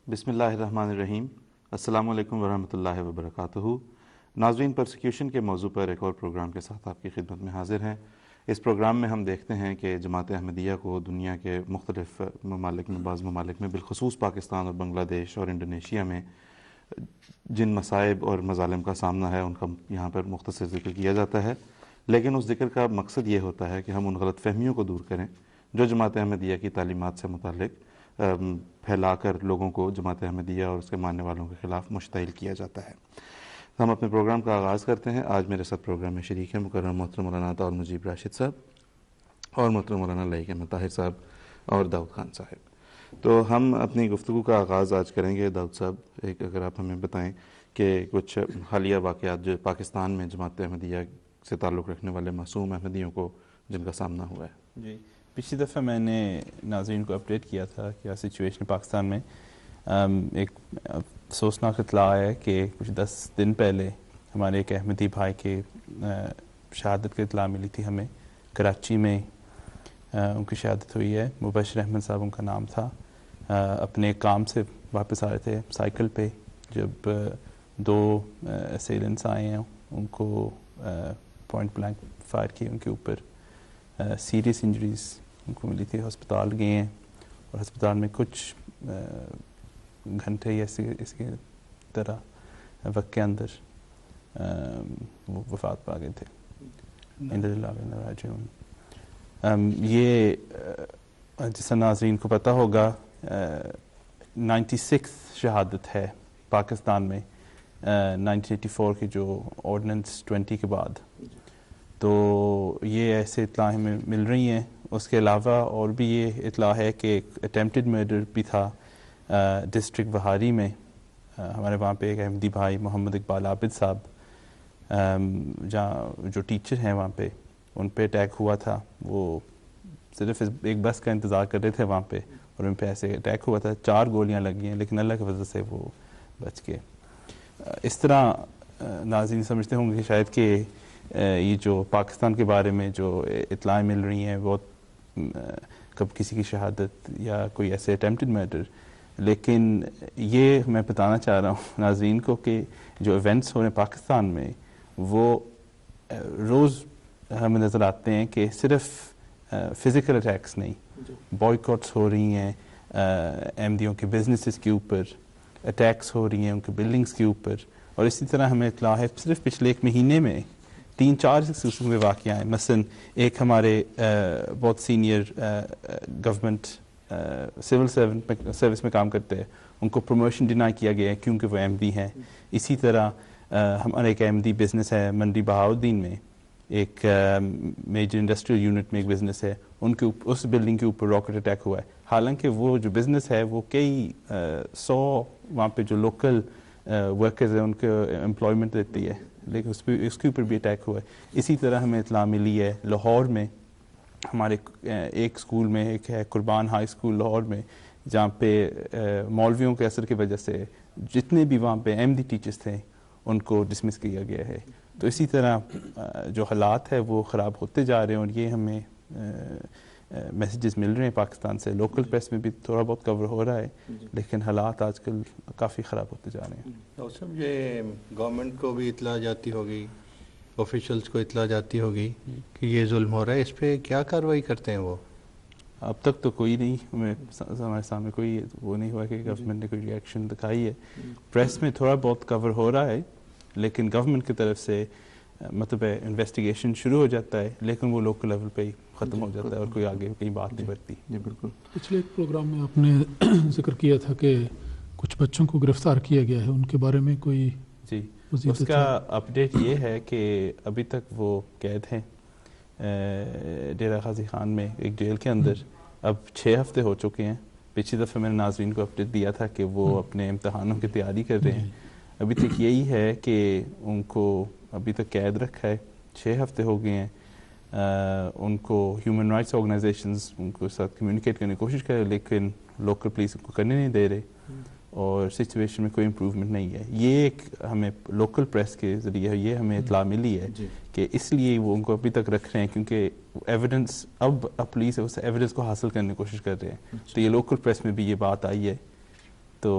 بسم اللہ الرحمن الرحیم. السلام علیکم ورحمۃ اللہ وبرکاتہ. ناظرین، پرسیکیوشن کے موضوع پر ایک اور پروگرام کے ساتھ آپ کی خدمت میں حاضر ہیں. اس پروگرام میں ہم دیکھتے ہیں کہ جماعت احمدیہ کو دنیا کے مختلف ممالک میں، بعض ممالک میں بالخصوص پاکستان اور بنگلہ دیش اور انڈونیشیا میں جن مصائب اور مظالم کا سامنا ہے ان کا یہاں پر مختصر ذکر کیا جاتا ہے. لیکن اس ذکر کا مقصد یہ ہوتا ہے کہ ہم ان غلط فہمیوں کو دور کریں جو جماعت احمدیہ کی تعلیمات سے متعلق پھیلا کر لوگوں کو جماعت احمدیہ اور اس کے ماننے والوں کے خلاف مشتعل کیا جاتا ہے. ہم اپنے پروگرام کا آغاز کرتے ہیں. آج میرے ساتھ پروگرام میں شریک ہیں مکرم محترم مولانا طاہر مجیب راشد صاحب اور محترم مولانا لائق احمد طاہر صاحب اور داؤد خان صاحب. تو ہم اپنی گفتگو کا آغاز آج کریں گے. داؤد صاحب، ایک اگر آپ ہمیں بتائیں کہ کچھ حالیہ واقعات جو پاکستان میں جماعت احمدیہ سے تعلق رکھنے والے معصوم احمدیوں کو جن کا سامنا ہوا ہے. جی، پچھلی دفعہ میں نے ناظرین کو اپڈیٹ کیا تھا کہ سچویشن پاکستان میں ایک افسوسناک اطلاع ہے کہ کچھ 10 دن پہلے ہمارے ایک احمدی بھائی کے شہادت کی اطلاع ملی تھی ہمیں. کراچی میں ان کی شہادت ہوئی ہے. مبشر احمد صاحب ان کا نام تھا. اپنے کام سے واپس آ رہے تھے سائیکل پہ جب 2 اسیلنٹس آئے ہیں. ان کو پوائنٹ بلینک فائر کی ان کے اوپر. سیریس انجریز ان کو ملی تھی. ہسپتال گئے ہیں اور ہسپتال میں کچھ گھنٹے یا اس کی طرح وقت کے اندر وہ وفات پا گئے تھے. یہ جیسا ناظرین کو پتہ ہوگا 96 شہادت ہے پاکستان میں 1984 کی جو آرڈیننس 20 کے بعد. تو یہ ایسے اطلاع ہمیں مل رہی ہیں. اس کے علاوہ اور بھی یہ اطلاع ہے کہ ایک اٹیمپٹڈ مرڈر بھی تھا ڈسٹرکٹ وہاری میں. ہمارے وہاں پہ ایک احمدی بھائی محمد اقبال عابد صاحب جہاں جو ٹیچر ہیں وہاں پہ، ان پہ اٹیک ہوا تھا. وہ صرف ایک بس کا انتظار کر رہے تھے وہاں پہ اور ان پہ ایسے اٹیک ہوا تھا. 4 گولیاں لگی ہیں لیکن اللہ کی وجہ سے وہ بچ گئے. اس طرح ناظرین سمجھتے ہوں گے کہ شاید کہ یہ جو پاکستان کے بارے میں جو اطلاعیں مل رہی ہیں وہ کب کسی کی شہادت یا کوئی ایسے اٹیمپٹڈ مرڈر، لیکن یہ میں بتانا چاہ رہا ہوں ناظرین کو کہ جو ایونٹس ہو رہے ہیں پاکستان میں وہ روز ہمیں نظر آتے ہیں کہ صرف فزیکل اٹیکس نہیں، بوائیکاٹس ہو رہی ہیں احمدیوں کے بزنسز کے اوپر، اٹیکس ہو رہی ہیں ان کے بلڈنگز کے اوپر. اور اسی طرح ہمیں اطلاع ہے صرف پچھلے 1 مہینے میں 3-4 قسم کے واقعہ ہیں. مثلا ایک ہمارے بہت سینئر گورنمنٹ سول سروس میں کام کرتے ہیں، ان کو پروموشن ڈینائی کیا گیا ہے کیونکہ وہ احمدی ہیں. اسی طرح ہمارا ایک احمدی بزنس ہے منڈی بہاؤالدین میں، ایک میجر انڈسٹریل یونٹ میں ایک بزنس ہے، ان کے اس بلڈنگ کے اوپر راکٹ اٹیک ہوا ہے. حالانکہ وہ جو بزنس ہے وہ کئی 100 وہاں پہ جو لوکل ورکرز ہیں ان کو امپلائمنٹ دیتی ہے، لیکن اس کے اوپر بھی اٹیک ہوا ہے. اسی طرح ہمیں اطلاع ملی ہے لاہور میں ہمارے ایک اسکول میں، ایک ہے قربان ہائی اسکول لاہور میں، جہاں پہ مولویوں کے اثر کی وجہ سے جتنے بھی وہاں پہ احمدی ٹیچرز تھے ان کو ڈسمس کیا گیا ہے. تو اسی طرح جو حالات ہے وہ خراب ہوتے جا رہے ہیں اور یہ ہمیں میسیجز مل رہے ہیں پاکستان سے. لوکل پریس میں بھی تھوڑا بہت کور ہو رہا ہے لیکن حالات آج کل کافی خراب ہوتے جا رہے ہیں. ڈاکٹر صاحب، یہ گورنمنٹ کو بھی اطلاع جاتی ہوگی، آفیشلس کو اطلاع جاتی ہوگی کہ یہ ظلم ہو رہا ہے، اس پہ کیا کارروائی کرتے ہیں وہ؟ اب تک تو کوئی نہیں، ہمارے سامنے کوئی وہ نہیں ہوا کہ گورنمنٹ نے کوئی ری ایکشن دکھائی ہے. پریس میں تھوڑا بہت کور ہو رہا ہے لیکن گورنمنٹ کی طرف سے مطلب انویسٹیگیشن شروع ہو جاتا ہے لیکن وہ لوکل لیول پہ ہی ختم ہو جاتا ہے اور کوئی آگے کہیں بات نہیں بڑھتی. جی بالکل. پچھلے ایک پروگرام میں آپ نے ذکر کیا تھا کہ کچھ بچوں کو گرفتار کیا گیا ہے، ان کے بارے میں کوئی؟ جی، اس کا اپڈیٹ یہ ہے کہ ابھی تک وہ قید ہیں ڈیرہ غازی خان میں ایک جیل کے اندر. اب 6 ہفتے ہو چکے ہیں. پچھلی دفعہ میں نے ناظرین کو اپڈیٹ دیا تھا کہ وہ اپنے امتحانوں کی تیاری کر رہے ہیں. ابھی تک یہی ہے کہ ان کو ابھی تک قید رکھا ہے. 6 ہفتے ہو گئے ہیں. ان کو ہیومن رائٹس آرگنائزیشنز ان کو ساتھ کمیونیکیٹ کرنے کی کوشش کرے لیکن لوکل پولیس ان کو کرنے نہیں دے رہے اور سچویشن میں کوئی امپروومنٹ نہیں ہے. یہ ایک ہمیں لوکل پریس کے ذریعے یہ ہمیں اطلاع ملی ہے کہ اس لیے وہ ان کو ابھی تک رکھ رہے ہیں کیونکہ ایویڈنس اب پولیس اس ایویڈنس کو حاصل کرنے کی کوشش کر رہے ہیں. تو یہ لوکل پریس میں بھی یہ بات آئی ہے تو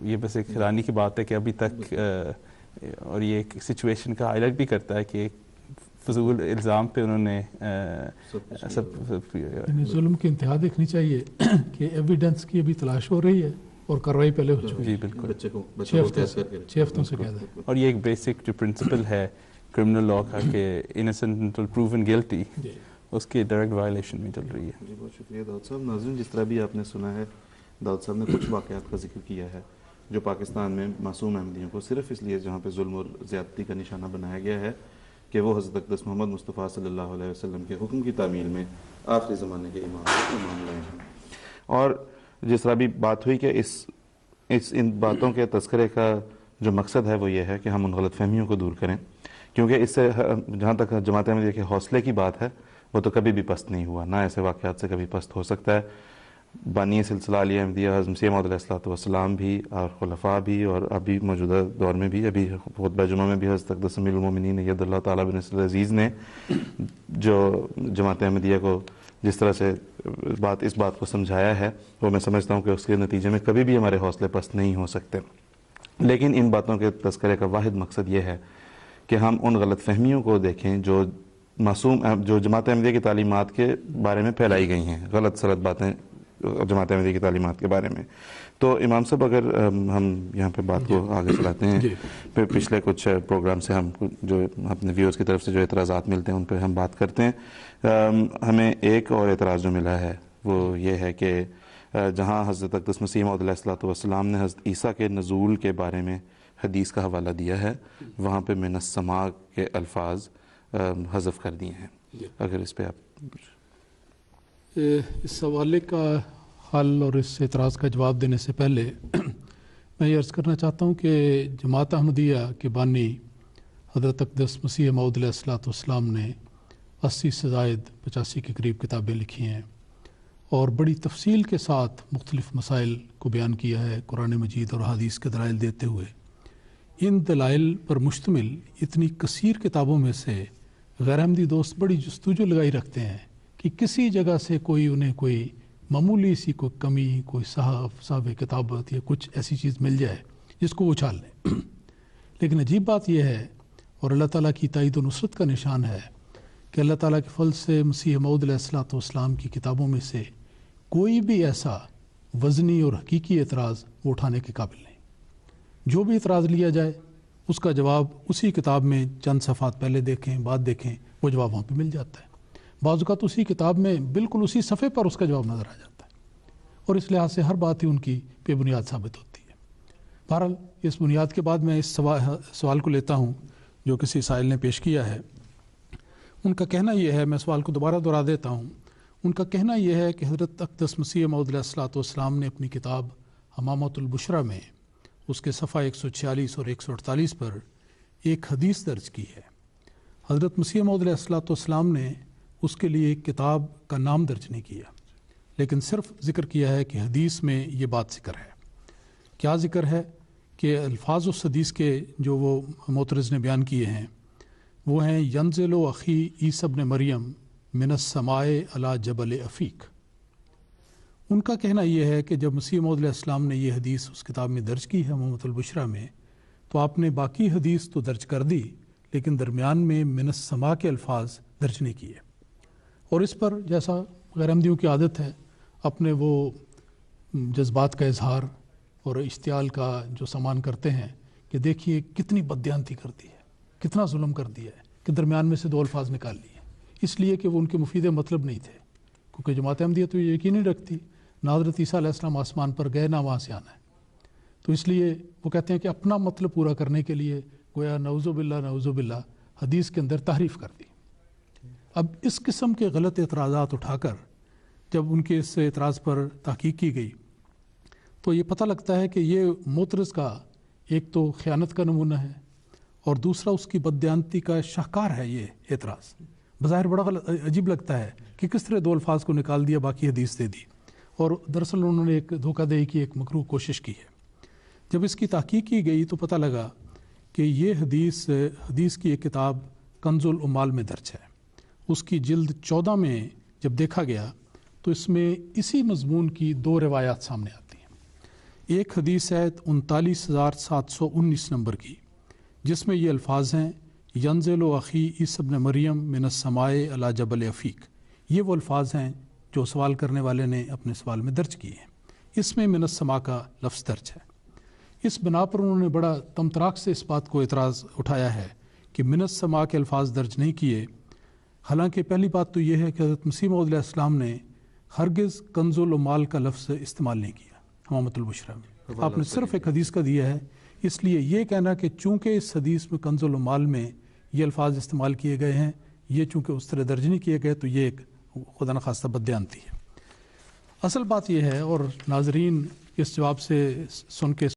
یہ بس ایک حیرانی کی بات ہے کہ ابھی تک اور یہ ایک سچویشن کا ہائی لائٹ بھی کرتا ہے کہ ایک فضول الزام پہ انہوں نے ظلم کی انتہا دیکھنی چاہیے کہ ایویڈنس کی ابھی تلاش ہو رہی ہے اور کارروائی پہلے ہو چکی ہے. جی بالکل 6 ہفتوں سے قید ہے. اور یہ ایک بیسک جو پرنسپل ہے کرمنل لا کا کہ انسنٹ انٹل پروون گلٹی، اس کی ڈائریکٹ وائلیشن میں چل رہی ہے. جی بہت شکریہ داؤد صاحب. ناظرین جس طرح بھی آپ نے سنا ہے داؤد صاحب نے کچھ واقعات کا ذکر کیا ہے جو پاکستان میں معصوم احمدیوں کو صرف اس لیے جہاں پہ ظلم اور زیادتی کا نشانہ بنایا گیا ہے کہ وہ حضرت اقدس محمد مصطفیٰ صلی اللہ علیہ وسلم کے حکم کی تعمیل میں آخری زمانے کے امام رہے ہیں. اور جس طرح بھی بات ہوئی کہ ان باتوں کے تذکرے کا جو مقصد ہے وہ یہ ہے کہ ہم ان غلط فہمیوں کو دور کریں، کیونکہ اس سے جہاں تک جماعت احمدیہ کے حوصلے کی بات ہے وہ تو کبھی بھی پست نہیں ہوا، نہ ایسے واقعات سے کبھی پست ہو سکتا ہے. بانی سلسلہ علی احمدیہ حضرت مسیح موعود علیہ الصلوۃ والسلام بھی اور خلفاء بھی اور ابھی موجودہ دور میں بھی ابھی خطبہ جمعہ میں بھی حضرت اقدس امیر المومنین ید اللہ تعالیٰ بن نصر العزیز نے جو جماعت احمدیہ کو جس طرح سے اس بات کو سمجھایا ہے وہ میں سمجھتا ہوں کہ اس کے نتیجے میں کبھی بھی ہمارے حوصلے پست نہیں ہو سکتے. لیکن ان باتوں کے تذکرے کا واحد مقصد یہ ہے کہ ہم ان غلط فہمیوں کو دیکھیں جو جو جماعت احمدیہ کی تعلیمات کے بارے میں پھیلائی گئی ہیں، غلط سلط باتیں جماعت احمدیہ کی تعلیمات کے بارے میں. تو امام صاحب اگر ہم یہاں پہ بات کو آگے چلاتے ہیں، پھر پچھلے کچھ پروگرام سے ہم جو اپنے ویورز کی طرف سے جو اعتراضات ملتے ہیں ان پہ ہم بات کرتے ہیں. ہمیں ایک اور اعتراض جو ملا ہے وہ یہ ہے کہ جہاں حضرت اقدس مسیح موعود علیہ الصلوۃ والسلام نے حضرت عیسیٰ کے نزول کے بارے میں حدیث کا حوالہ دیا ہے، وہاں پہ من السماء کے الفاظ حذف کر دیے ہیں. اگر اس پہ آپ اس حوالے کا حل اور اس اعتراض کا جواب دینے سے پہلے میں یہ عرض کرنا چاہتا ہوں کہ جماعت احمدیہ کے بانی حضرت اقدس مسیح موعود علیہ الصلوۃ والسلام نے 80 سے زائد 85 کے قریب کتابیں لکھی ہیں اور بڑی تفصیل کے ساتھ مختلف مسائل کو بیان کیا ہے قرآن مجید اور حدیث کے دلائل دیتے ہوئے. ان دلائل پر مشتمل اتنی کثیر کتابوں میں سے غیر احمدی دوست بڑی جستجو لگائی رکھتے ہیں کہ کسی جگہ سے انہیں کوئی معمولی سی کوئی کمی، کوئی صاحب کتابت یا کچھ ایسی چیز مل جائے جس کو وہ اچھال لیں. لیکن عجیب بات یہ ہے اور اللہ تعالیٰ کی تائید و نصرت کا نشان ہے کہ اللہ تعالیٰ کے فضل سے مسیح موعود علیہ الصلوۃ والسلام کی کتابوں میں سے کوئی بھی ایسا وزنی اور حقیقی اعتراض وہ اٹھانے کے قابل نہیں. جو بھی اعتراض لیا جائے اس کا جواب اسی کتاب میں چند صفحات پہلے دیکھیں بعد دیکھیں وہ جواب وہاں پہ مل جاتا ہے. بعض اوقات اسی کتاب میں بالکل اسی صفحے پر اس کا جواب نظر آ جاتا ہے اور اس لحاظ سے ہر بات ہی ان کی بے بنیاد ثابت ہوتی ہے. بہرحال اس بنیاد کے بعد میں اس سوال کو لیتا ہوں جو کسی سائل نے پیش کیا ہے. ان کا کہنا یہ ہے، میں سوال کو دوبارہ دہرا دیتا ہوں، ان کا کہنا یہ ہے کہ حضرت اقدس مسیح موعود علیہ الصلوۃ والسلام نے اپنی کتاب حمامۃ البشریٰ میں اس کے صفحہ 146 اور 148 پر ایک حدیث درج کی ہے. حضرت مسیح موعود علیہ الصلوۃ والسلام نے اس کے لیے ایک کتاب کا نام درج نہیں کیا، لیکن صرف ذکر کیا ہے کہ حدیث میں یہ بات ذکر ہے. کیا ذکر ہے کہ الفاظ اس حدیث کے جو وہ معترض نے بیان کیے ہیں وہ ہیں ینزل اخی عیسی ابن مریم من السماء علی جبل عفیق. ان کا کہنا یہ ہے کہ جب مسیح موعود علیہ السلام نے یہ حدیث اس کتاب میں درج کی ہے حمامۃ البشریٰ میں، تو آپ نے باقی حدیث تو درج کر دی لیکن درمیان میں من السماء کے الفاظ درج نہیں کیے. اور اس پر جیسا غیر احمدیوں کی عادت ہے اپنے وہ جذبات کا اظہار اور اشتعال کا جو سامان کرتے ہیں کہ دیکھیے کتنی بددیانتی کر دی ہے، کتنا ظلم کر دیا ہے کہ درمیان میں سے 2 الفاظ نکال لیے، اس لیے کہ وہ ان کے مفید مطلب نہیں تھے. کیونکہ جماعت احمدیہ تو یہ یقین نہیں رکھتی نہ حضرت عیسیٰ علیہ السلام آسمان پر گئے نہ وہاں سے آنا ہے، تو اس لیے وہ کہتے ہیں کہ اپنا مطلب پورا کرنے کے لیے گویا نعوذ باللہ حدیث کے اندر تحریف کر دی. اب اس قسم کے غلط اعتراضات اٹھا کر جب ان کے اس اعتراض پر تحقیق کی گئی تو یہ پتہ لگتا ہے کہ یہ معترض کا ایک تو خیانت کا نمونہ ہے اور دوسرا اس کی بددیانتی کا شاہکار ہے. یہ اعتراض بظاہر بڑا عجیب لگتا ہے کہ کس طرح 2 الفاظ کو نکال دیا، باقی حدیث دے دی، اور دراصل انہوں نے ایک دھوکہ دہی کی ایک مکروہ کوشش کی ہے. جب اس کی تحقیق کی گئی تو پتہ لگا کہ یہ حدیث کی ایک کتاب کنز العمال میں درج ہے. اس کی جلد 14 میں جب دیکھا گیا تو اس میں اسی مضمون کی 2 روایات سامنے آتی ہیں. ایک حدیث ہے 39,719 نمبر کی، جس میں یہ الفاظ ہیں ینزل اخی عیسی ابن مریم من السماء علی جبل عفیق. یہ وہ الفاظ ہیں جو سوال کرنے والے نے اپنے سوال میں درج کیے ہیں. اس میں من السماء کا لفظ درج ہے. اس بنا پر انہوں نے بڑا تمطراق سے اس بات کو اعتراض اٹھایا ہے کہ من السماء کے الفاظ درج نہیں کیے. حالانکہ پہلی بات تو یہ ہے کہ حضرت مسیح موعود علیہ السلام نے ہرگز کنز المال کا لفظ استعمال نہیں کیا امامۃ البشریٰ میں. آپ نے صرف ایک حدیث کا دیا ہے. اس لیے یہ کہنا کہ چونکہ اس حدیث میں کنز المال میں یہ الفاظ استعمال کیے گئے ہیں، یہ چونکہ اس طرح درج نہیں کیے گئے، تو یہ ایک خدا نخواستہ بددیانتی ہے. اصل بات یہ ہے، اور ناظرین اس جواب سے سن کے